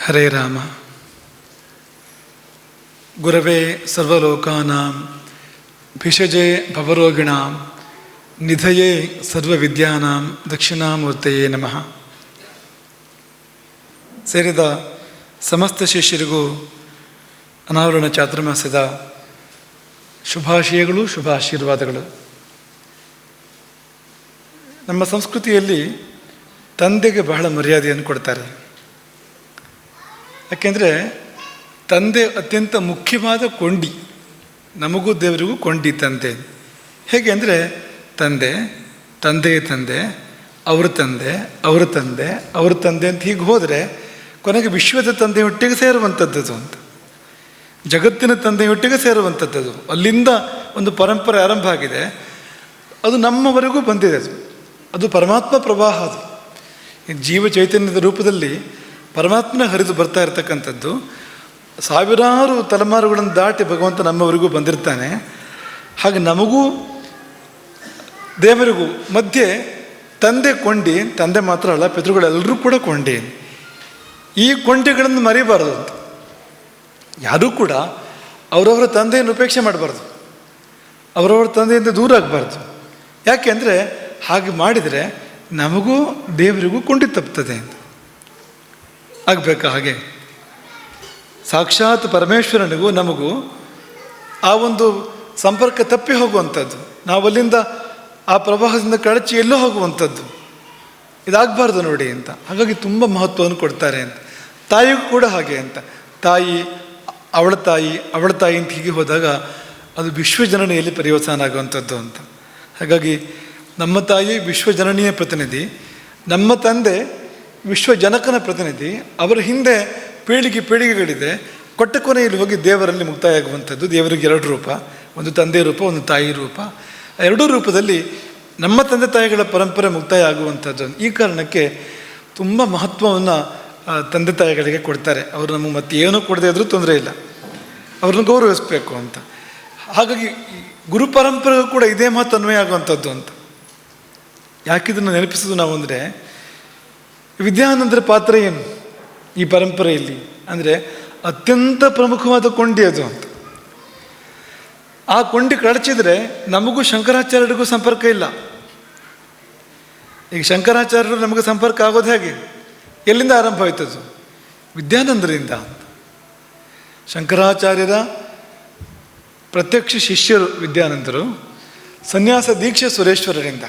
ಹರೇ ರಾಮ. ಗುರವೇ ಸರ್ವಲೋಕಾನಾಂ ಭಿಷಜೇ ಭವರೋಗಿಣಾಂ ನಿಧಯೇ ಸರ್ವವಿದ್ಯಾನಾಂ ದಕ್ಷಿಣಾಮೂರ್ತಯೇ ನಮಃ. ಸೇರಿದ ಸಮಸ್ತ ಶಿಷ್ಯರಿಗೂ ಅನಾವರಣ ಚಾತುರ್ಮಾಸ್ಯದ ಶುಭಾಶಯಗಳು, ಶುಭ ಆಶೀರ್ವಾದಗಳು. ನಮ್ಮ ಸಂಸ್ಕೃತಿಯಲ್ಲಿ ತಂದೆಗೆ ಬಹಳ ಮರ್ಯಾದೆಯನ್ನು ಕೊಡ್ತಾರೆ. ಯಾಕೆಂದರೆ ತಂದೆ ಅತ್ಯಂತ ಮುಖ್ಯವಾದ ಕೊಂಡಿ. ನಮಗೂ ದೇವರಿಗೂ ಕೊಂಡಿ ತಂದೆ. ಹೇಗೆ ಅಂದರೆ ತಂದೆಯ ತಂದೆ, ಅವ್ರ ತಂದೆ, ಅವ್ರ ತಂದೆ, ಅವ್ರ ತಂದೆ ಅಂತ ಹೀಗೆ ಹೋದರೆ ಕೊನೆಗೆ ವಿಶ್ವದ ತಂದೆಯೊಟ್ಟಿಗೆ ಸೇರುವಂಥದ್ದು ಅಂತ, ಜಗತ್ತಿನ ತಂದೆಯೊಟ್ಟಿಗೆ ಸೇರುವಂಥದ್ದು. ಅಲ್ಲಿಂದ ಒಂದು ಪರಂಪರೆ ಆರಂಭ ಆಗಿದೆ. ಅದು ನಮ್ಮವರೆಗೂ ಬಂದಿದೆ. ಅದು ಪರಮಾತ್ಮ ಪ್ರವಾಹ. ಅದು ಜೀವ ಚೈತನ್ಯದ ರೂಪದಲ್ಲಿ ಪರಮಾತ್ಮನ ಹರಿದು ಬರ್ತಾ ಇರತಕ್ಕಂಥದ್ದು. ಸಾವಿರಾರು ತಲೆಮಾರುಗಳನ್ನು ದಾಟಿ ಭಗವಂತ ನಮ್ಮವರೆಗೂ ಬಂದಿರ್ತಾನೆ. ಹಾಗೆ ನಮಗೂ ದೇವರಿಗೂ ಮಧ್ಯೆ ತಂದೆ ಕೊಂಡಿ. ತಂದೆ ಮಾತ್ರ ಅಲ್ಲ, ಪಿತೃಗಳೆಲ್ಲರೂ ಕೂಡ ಕೊಂಡಿ. ಈ ಕೊಂಡಿಗಳನ್ನು ಮರಿಬಾರ್ದು ಅಂತ. ಯಾರೂ ಕೂಡ ಅವರವರ ತಂದೆಯನ್ನು ಉಪೇಕ್ಷೆ ಮಾಡಬಾರ್ದು, ಅವರವರ ತಂದೆಯಿಂದ ದೂರ ಆಗಬಾರ್ದು. ಯಾಕೆ ಅಂದರೆ ಹಾಗೆ ಮಾಡಿದರೆ ನಮಗೂ ದೇವರಿಗೂ ಕೊಂಡಿ ತಪ್ಪುತ್ತದೆ ಅಂತ. ಆಗಬೇಕಾ? ಹಾಗೆ ಸಾಕ್ಷಾತ್ ಪರಮೇಶ್ವರನಿಗೂ ನಮಗೂ ಆ ಒಂದು ಸಂಪರ್ಕ ತಪ್ಪಿ ಹೋಗುವಂಥದ್ದು, ನಾವಲ್ಲಿಂದ ಆ ಪ್ರವಾಹದಿಂದ ಕಳಚಿ ಎಲ್ಲೋ ಹೋಗುವಂಥದ್ದು, ಇದಾಗಬಾರ್ದು ನೋಡಿ ಅಂತ. ಹಾಗಾಗಿ ತುಂಬ ಮಹತ್ವವನ್ನು ಕೊಡ್ತಾರೆ ಅಂತ. ತಾಯಿಗೂ ಕೂಡ ಹಾಗೆ ಅಂತ. ತಾಯಿ ಅವಳ ತಾಯಿ ಅಂತ ಹೀಗೆ ಹೋದಾಗ ಅದು ವಿಶ್ವಜನನಿಯಲ್ಲಿ ಪರ್ಯವಸಾನ ಆಗುವಂಥದ್ದು ಅಂತ. ಹಾಗಾಗಿ ನಮ್ಮ ತಾಯಿ ವಿಶ್ವಜನನಿಯ ಪ್ರತಿನಿಧಿ, ನಮ್ಮ ತಂದೆ ವಿಶ್ವಜನಕನ ಪ್ರತಿನಿಧಿ. ಅವರ ಹಿಂದೆ ಪೀಳಿಗೆಗಳಿದೆ. ಕೊಟ್ಟ ಕೊನೆಯಲ್ಲಿ ಹೋಗಿ ದೇವರಲ್ಲಿ ಮುಕ್ತಾಯ ಆಗುವಂಥದ್ದು. ದೇವರಿಗೆ ಎರಡು ರೂಪ, ಒಂದು ತಂದೆ ರೂಪ, ಒಂದು ತಾಯಿ ರೂಪ. ಎರಡೂ ರೂಪದಲ್ಲಿ ನಮ್ಮ ತಂದೆ ತಾಯಿಗಳ ಪರಂಪರೆ ಮುಕ್ತಾಯ ಆಗುವಂಥದ್ದು. ಈ ಕಾರಣಕ್ಕೆ ತುಂಬ ಮಹತ್ವವನ್ನು ತಂದೆ ತಾಯಿಗಳಿಗೆ ಕೊಡ್ತಾರೆ. ಅವರು ನಮಗೆ ಮತ್ತೆ ಏನೂ ಕೊಡದೇ ಇದ್ರೂ ತೊಂದರೆ ಇಲ್ಲ, ಅವ್ರನ್ನ ಗೌರವಿಸಬೇಕು ಅಂತ. ಹಾಗಾಗಿ ಗುರು ಪರಂಪರೆಗೂ ಕೂಡ ಇದೇ ಮಾತು ಅನ್ವಯ ಆಗುವಂಥದ್ದು ಅಂತ. ಯಾಕಿದನ್ನು ನೆನಪಿಸೋದು ನಾವು ಅಂದರೆ, ವಿದ್ಯಾನಂದರ ಪಾತ್ರ ಏನು ಈ ಪರಂಪರೆಯಲ್ಲಿ ಅಂದರೆ ಅತ್ಯಂತ ಪ್ರಮುಖವಾದ ಕೊಂಡಿ ಅದು ಅಂತ. ಆ ಕೊಂಡಿ ಕಳಚಿದ್ರೆ ನಮಗೂ ಶಂಕರಾಚಾರ್ಯರಿಗೂ ಸಂಪರ್ಕ ಇಲ್ಲ. ಈಗ ಶಂಕರಾಚಾರ್ಯರು ನಮಗೆ ಸಂಪರ್ಕ ಆಗೋದು ಹೇಗೆ? ಎಲ್ಲಿಂದ ಆರಂಭ ಆಯ್ತದು? ವಿದ್ಯಾನಂದರಿಂದ ಅಂತ. ಶಂಕರಾಚಾರ್ಯರ ಪ್ರತ್ಯಕ್ಷ ಶಿಷ್ಯರು ವಿದ್ಯಾನಂದರು. ಸನ್ಯಾಸ ದೀಕ್ಷೆ ಸುರೇಶ್ವರರಿಂದ.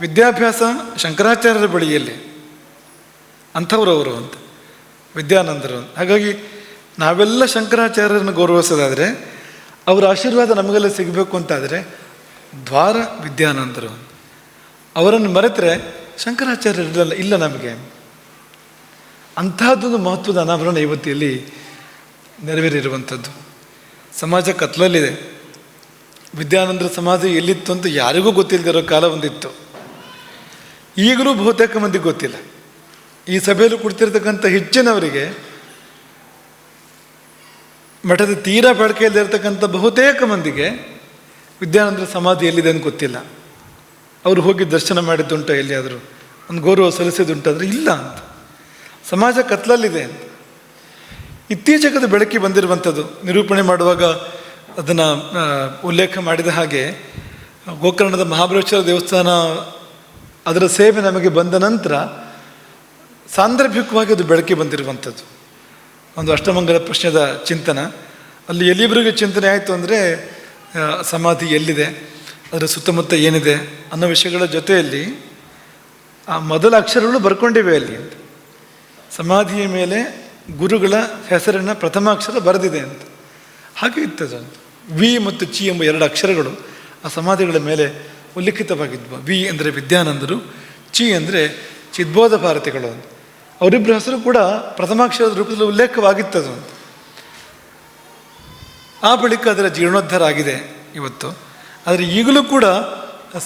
ವಿದ್ಯಾಭ್ಯಾಸ ಶಂಕರಾಚಾರ್ಯರ ಬಳಿಯಲ್ಲಿ. ಅಂಥವ್ರವರು ಅಂತ ವಿದ್ಯಾನಂದರು. ಹಾಗಾಗಿ ನಾವೆಲ್ಲ ಶಂಕರಾಚಾರ್ಯರನ್ನು ಗೌರವಿಸೋದಾದರೆ, ಅವರ ಆಶೀರ್ವಾದ ನಮಗೆಲ್ಲ ಸಿಗಬೇಕು ಅಂತಾದರೆ ದ್ವಾರ ವಿದ್ಯಾನಂದರು. ಅವರನ್ನು ಮರೆತರೆ ಶಂಕರಾಚಾರ್ಯರಿಲ್ಲ ಇಲ್ಲ ನಮಗೆ. ಅಂಥದ್ದೊಂದು ಮಹತ್ವದ ಅನಾವರಣ ಇವತ್ತಿಯಲ್ಲಿ ನೆರವೇರಿರುವಂಥದ್ದು. ಸಮಾಜ ಕತ್ಲಲ್ಲಿದೆ. ವಿದ್ಯಾನಂದರ ಸಮಾಜ ಎಲ್ಲಿತ್ತು ಅಂತ ಯಾರಿಗೂ ಗೊತ್ತಿಲ್ಲದಿರೋ ಕಾಲ ಒಂದಿತ್ತು. ಈಗಲೂ ಬಹುತೇಕ ಮಂದಿಗೆ ಗೊತ್ತಿಲ್ಲ. ಈ ಸಭೆಯಲ್ಲಿ ಕುಳಿತಿರ್ತಕ್ಕಂಥ ಹೆಚ್ಚಿನವರಿಗೆ ಮಠದ ತೀರಾ ಬಳಕೆಯಲ್ಲಿರ್ತಕ್ಕಂಥ ಬಹುತೇಕ ಮಂದಿಗೆ ವಿದ್ಯಾನಂದರ ಸಮಾಧಿ ಎಲ್ಲಿದೆ ಅಂತ ಗೊತ್ತಿಲ್ಲ. ಅವರು ಹೋಗಿ ದರ್ಶನ ಮಾಡಿದ್ದುಂಟ, ಎಲ್ಲಿಯಾದರೂ ಒಂದು ಗೌರವ ಸಲ್ಲಿಸಿದುಂಟಾದರೆ ಇಲ್ಲ ಅಂತ. ಸಮಾಜ ಕತ್ಲಲ್ಲಿದೆ ಅಂತ. ಇತ್ತೀಚೆಗದು ಬೆಳಕಿ ಬಂದಿರುವಂಥದ್ದು. ನಿರೂಪಣೆ ಮಾಡುವಾಗ ಅದನ್ನು ಉಲ್ಲೇಖ ಮಾಡಿದ ಹಾಗೆ, ಗೋಕರ್ಣದ ಮಹಾಬಲೇಶ್ವರ ದೇವಸ್ಥಾನ ಅದರ ಸೇವೆ ನಮಗೆ ಬಂದ ನಂತರ ಸಾಂದರ್ಭಿಕವಾಗಿ ಅದು ಬೆಳಕಿ ಬಂದಿರುವಂಥದ್ದು. ಒಂದು ಅಷ್ಟಮಂಗಲ ಪ್ರಶ್ನೆದ ಚಿಂತನ, ಅಲ್ಲಿ ಎಲ್ಲಿವರೆಗೆ ಚಿಂತನೆ ಆಯಿತು ಅಂದರೆ ಸಮಾಧಿ ಎಲ್ಲಿದೆ, ಅದರ ಸುತ್ತಮುತ್ತ ಏನಿದೆ ಅನ್ನೋ ವಿಷಯಗಳ ಜೊತೆಯಲ್ಲಿ ಆ ಮೊದಲ ಅಕ್ಷರಗಳು ಬರ್ಕೊಂಡಿವೆ ಅಲ್ಲಿ ಅಂತ. ಸಮಾಧಿಯ ಮೇಲೆ ಗುರುಗಳ ಹೆಸರಿನ ಪ್ರಥಮ ಅಕ್ಷರ ಬರೆದಿದೆ ಅಂತ. ಹಾಗೆ ಇರ್ತದೆ ಅಂತ. ವಿ ಮತ್ತು ಚಿ ಎಂಬ ಎರಡು ಅಕ್ಷರಗಳು ಆ ಸಮಾಧಿಗಳ ಮೇಲೆ ಉಲ್ಲೇಖಿತವಾಗಿದ್ವು. ವಿ ಅಂದರೆ ವಿದ್ಯಾನಂದರು, ಚಿ ಅಂದರೆ ಚಿದ್ಬೋಧ ಭಾರತಿಗಳು ಅಂತ. ಅವರಿಬ್ಬರ ಹೆಸರು ಕೂಡ ಪ್ರಥಮಾಕ್ಷರದ ರೂಪದಲ್ಲಿ ಉಲ್ಲೇಖವಾಗಿತ್ತದು ಅಂತ. ಆ ಬಳಿಕ ಅದರ ಜೀರ್ಣೋದ್ಧಾರ ಆಗಿದೆ ಇವತ್ತು. ಆದರೆ ಈಗಲೂ ಕೂಡ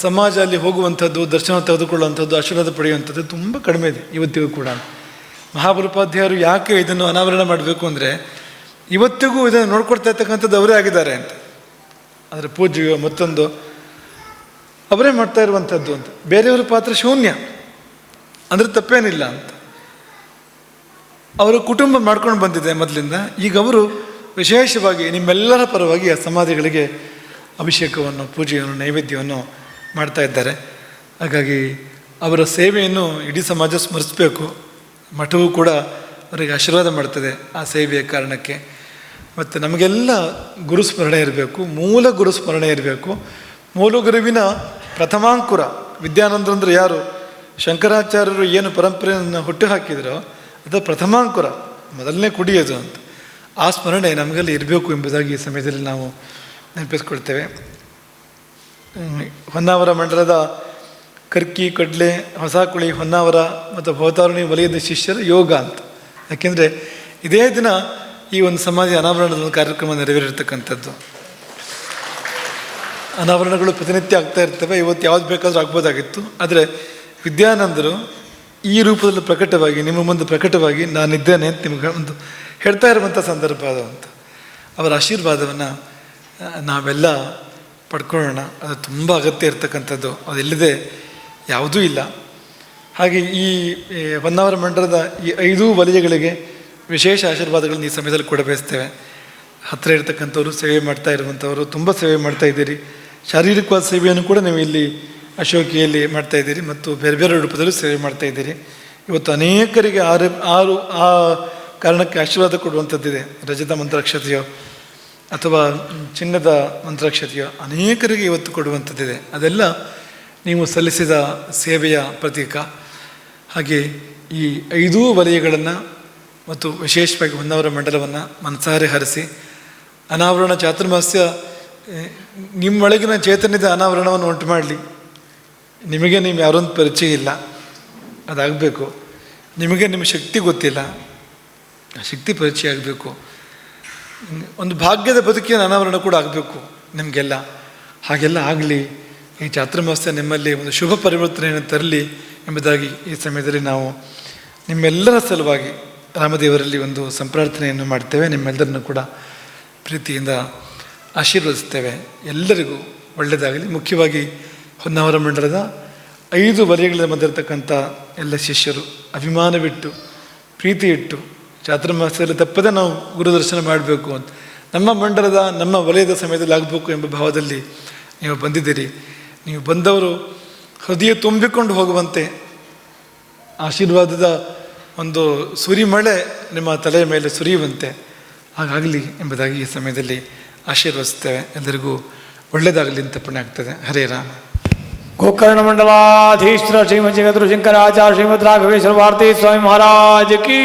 ಸಮಾಜ ಅಲ್ಲಿ ಹೋಗುವಂಥದ್ದು, ದರ್ಶನ ತೆಗೆದುಕೊಳ್ಳುವಂಥದ್ದು, ಆಶೀರ್ವಾದ ಪಡೆಯುವಂಥದ್ದು ತುಂಬ ಕಡಿಮೆ ಇದೆ ಇವತ್ತಿಗೂ ಕೂಡ. ಮಹಾಬಲೋಪಾಧ್ಯಾಯರು ಯಾಕೆ ಇದನ್ನು ಅನಾವರಣ ಮಾಡಬೇಕು ಅಂದರೆ, ಇವತ್ತಿಗೂ ಇದನ್ನು ನೋಡ್ಕೊಡ್ತಾ ಇರ್ತಕ್ಕಂಥದ್ದು ಅವರೇ ಆಗಿದ್ದಾರೆ ಅಂತ. ಅದರ ಪೂಜೆಯೋ ಮತ್ತೊಂದು ಅವರೇ ಮಾಡ್ತಾ ಇರುವಂಥದ್ದು ಅಂತ. ಬೇರೆಯವರ ಪಾತ್ರ ಶೂನ್ಯ ಅಂದರೆ ತಪ್ಪೇನಿಲ್ಲ ಅಂತ. ಅವರು ಕುಟುಂಬ ಮಾಡ್ಕೊಂಡು ಬಂದಿದೆ ಮೊದಲಿಂದ. ಈಗ ಅವರು ವಿಶೇಷವಾಗಿ ನಿಮ್ಮೆಲ್ಲರ ಪರವಾಗಿ ಆ ಸಮಾಧಿಗಳಿಗೆ ಅಭಿಷೇಕವನ್ನು, ಪೂಜೆಯನ್ನು, ನೈವೇದ್ಯವನ್ನು ಮಾಡ್ತಾ ಇದ್ದಾರೆ. ಹಾಗಾಗಿ ಅವರ ಸೇವೆಯನ್ನು ಇಡೀ ಸಮಾಜ ಸ್ಮರಿಸಬೇಕು. ಮಠವೂ ಕೂಡ ಅವರಿಗೆ ಆಶೀರ್ವಾದ ಮಾಡ್ತದೆ ಆ ಸೇವೆಯ ಕಾರಣಕ್ಕೆ. ಮತ್ತು ನಮಗೆಲ್ಲ ಗುರುಸ್ಮರಣೆ ಇರಬೇಕು, ಮೂಲ ಗುರುಸ್ಮರಣೆ ಇರಬೇಕು. ಮೂಲ ಗುರುವಿನ ಪ್ರಥಮಾಂಕುರ ವಿದ್ಯಾನಂದರಂದ್ರೆ ಯಾರು? ಶಂಕರಾಚಾರ್ಯರು ಏನು ಪರಂಪರೆಯನ್ನು ಹುಟ್ಟು ಹಾಕಿದರೋ ಅದು ಪ್ರಥಮಾಂಕುರ, ಮೊದಲನೇ ಕುಡಿಯೋದು ಅಂತ. ಆ ಸ್ಮರಣೆ ನಮಗೆಲ್ಲ ಇರಬೇಕು ಎಂಬುದಾಗಿ ಈ ಸಮಯದಲ್ಲಿ ನಾವು ನೆನಪಿಸ್ಕೊಳ್ತೇವೆ. ಹೊನ್ನಾವರ ಮಂಡಲದ ಕರ್ಕಿ, ಕಡ್ಲೆ, ಹೊಸಕುಳಿ, ಹೊನ್ನಾವರ ಮತ್ತು ಭವತಾರುಣಿ ವಲಯದ ಶಿಷ್ಯರ ಯೋಗ ಅಂತ. ಯಾಕೆಂದರೆ ಇದೇ ದಿನ ಈ ಒಂದು ಸಮಾಧಿ ಅನಾವರಣದ ಒಂದು ಕಾರ್ಯಕ್ರಮ ನೆರವೇರಿರ್ತಕ್ಕಂಥದ್ದು. ಅನಾವರಣಗಳು ಪ್ರತಿನಿತ್ಯ ಆಗ್ತಾ ಇರ್ತವೆ. ಇವತ್ತು ಯಾವ್ದು ಬೇಕಾದರೂ ಆಗ್ಬೋದಾಗಿತ್ತು. ಆದರೆ ವಿದ್ಯಾನಂದರು ಈ ರೂಪದಲ್ಲಿ ಪ್ರಕಟವಾಗಿ, ನಿಮ್ಮ ಮುಂದೆ ಪ್ರಕಟವಾಗಿ ನಾನಿದ್ದೇನೆ ಅಂತ ನಿಮಗೆ ಒಂದು ಹೇಳ್ತಾ ಇರುವಂಥ ಸಂದರ್ಭ ಅದು ಅಂತ. ಅವರ ಆಶೀರ್ವಾದವನ್ನು ನಾವೆಲ್ಲ ಪಡ್ಕೊಳ್ಳೋಣ. ಅದು ತುಂಬ ಅಗತ್ಯ ಇರತಕ್ಕಂಥದ್ದು. ಅದಿಲ್ಲದೆ ಯಾವುದೂ ಇಲ್ಲ. ಹಾಗೆ ಈ ಹೊನ್ನಾವರ ಮಂಡಲದ ಈ 5 ವಲಯಗಳಿಗೆ ವಿಶೇಷ ಆಶೀರ್ವಾದಗಳನ್ನು ಈ ಸಮಯದಲ್ಲಿ ಕೂಡ ಬಯಸ್ತೇವೆ. ಹತ್ತಿರ ಇರ್ತಕ್ಕಂಥವ್ರು, ಸೇವೆ ಮಾಡ್ತಾ ಇರುವಂಥವರು ತುಂಬ ಸೇವೆ ಮಾಡ್ತಾ ಇದ್ದೀರಿ. ಶಾರೀರಿಕವಾದ ಸೇವೆಯನ್ನು ಕೂಡ ನೀವು ಇಲ್ಲಿ ಅಶೋಕಿಯಲ್ಲಿ ಮಾಡ್ತಾ ಇದ್ದೀರಿ ಮತ್ತು ಬೇರೆ ಬೇರೆ ರೂಪದಲ್ಲೂ ಸೇವೆ ಮಾಡ್ತಾ ಇದ್ದೀರಿ. ಇವತ್ತು ಅನೇಕರಿಗೆ ಆ ಕಾರಣಕ್ಕೆ ಆಶೀರ್ವಾದ ಕೊಡುವಂಥದ್ದಿದೆ. ರಜತ ಮಂತ್ರಾಕ್ಷತೆಯೋ ಅಥವಾ ಚಿನ್ನದ ಮಂತ್ರಾಕ್ಷತೆಯೋ ಅನೇಕರಿಗೆ ಇವತ್ತು ಕೊಡುವಂಥದ್ದಿದೆ. ಅದೆಲ್ಲ ನೀವು ಸಲ್ಲಿಸಿದ ಸೇವೆಯ ಪ್ರತೀಕ. ಹಾಗೆ ಈ 5 ವಲಯಗಳನ್ನು ಮತ್ತು ವಿಶೇಷವಾಗಿ ಹೊನ್ನಾವರ ಮಂಡಲವನ್ನು ಮನಸಾರೆ ಹರಿಸಿ ಅನಾವರಣ ಚಾತುರ್ಮಾಸ್ಯ ನಿಮ್ಮೊಳಗಿನ ಚೈತನ್ಯದ ಅನಾವರಣವನ್ನು ಉಂಟು ಮಾಡಲಿ. ನಿಮಗೆ ನೀವು ಯಾರೊಂದು ಪರಿಚಯ ಇಲ್ಲ, ಅದಾಗಬೇಕು. ನಿಮಗೆ ನಿಮ್ಮ ಶಕ್ತಿ ಗೊತ್ತಿಲ್ಲ, ಆ ಶಕ್ತಿ ಪರಿಚಯ ಆಗಬೇಕು. ಒಂದು ಭಾಗ್ಯದ ಬದುಕಿನ ಅನಾವರಣ ಕೂಡ ಆಗಬೇಕು ನಿಮಗೆಲ್ಲ. ಹಾಗೆಲ್ಲ ಆಗಲಿ. ಈ ಚಾತುರ್ಮಾಸ್ಯ ನಿಮ್ಮಲ್ಲಿ ಒಂದು ಶುಭ ಪರಿವರ್ತನೆಯನ್ನು ತರಲಿ ಎಂಬುದಾಗಿ ಈ ಸಮಯದಲ್ಲಿ ನಾವು ನಿಮ್ಮೆಲ್ಲರ ಸಲುವಾಗಿ ರಾಮದೇವರಲ್ಲಿ ಒಂದು ಸಂಪ್ರಾರ್ಥನೆಯನ್ನು ಮಾಡ್ತೇವೆ. ನಿಮ್ಮೆಲ್ಲರನ್ನು ಕೂಡ ಪ್ರೀತಿಯಿಂದ ಆಶೀರ್ವದಿಸ್ತೇವೆ. ಎಲ್ಲರಿಗೂ ಒಳ್ಳೆಯದಾಗಲಿ. ಮುಖ್ಯವಾಗಿ ಹೊನ್ನಾವರ ಮಂಡಲದ 5 ವಲಯಗಳ ಮಧ್ಯರ್ತಕ್ಕಂಥ ಎಲ್ಲ ಶಿಷ್ಯರು ಅಭಿಮಾನವಿಟ್ಟು, ಪ್ರೀತಿ ಇಟ್ಟು ಚಾತುರ್ಮಾಸ್ಯದಲ್ಲಿ ತಪ್ಪದೆ ನಾವು ಗುರುದರ್ಶನ ಮಾಡಬೇಕು ಅಂತ, ನಮ್ಮ ಮಂಡಲದ, ನಮ್ಮ ವಲಯದ ಸಮಯದಲ್ಲಿ ಆಗಬೇಕು ಎಂಬ ಭಾವದಲ್ಲಿ ನೀವು ಬಂದಿದ್ದೀರಿ. ನೀವು ಬಂದವರು ಹೃದಯ ತುಂಬಿಕೊಂಡು ಹೋಗುವಂತೆ ಆಶೀರ್ವಾದದ ಒಂದು ಸುರಿಮಳೆ ನಿಮ್ಮ ತಲೆಯ ಮೇಲೆ ಸುರಿಯುವಂತೆ ಹಾಗಾಗಲಿ ಎಂಬುದಾಗಿ ಈ ಸಮಯದಲ್ಲಿ ಆಶೀರ್ವದಿಸ್ತೇವೆ. ಎಲ್ಲರಿಗೂ ಒಳ್ಳೆಯದಾಗಲಿ ಅಂತ ಪುಣ್ಯ ಆಗ್ತದೆ. ಹರೇ ರಾಮ. ಗೋಕರ್ಣ ಮಂಡಲಾಧೀಶ್ವರ ಶ್ರೀಮದ್ ಜಗದ್ಗುರು ಶಂಕರಾಚಾರ್ಯ ಶ್ರೀಮದ್ ರಾಘವೇಶ್ವರ ಭಾರತೀ ಸ್ವಾಮಿ ಮಹಾರಾಜ್ ಕಿ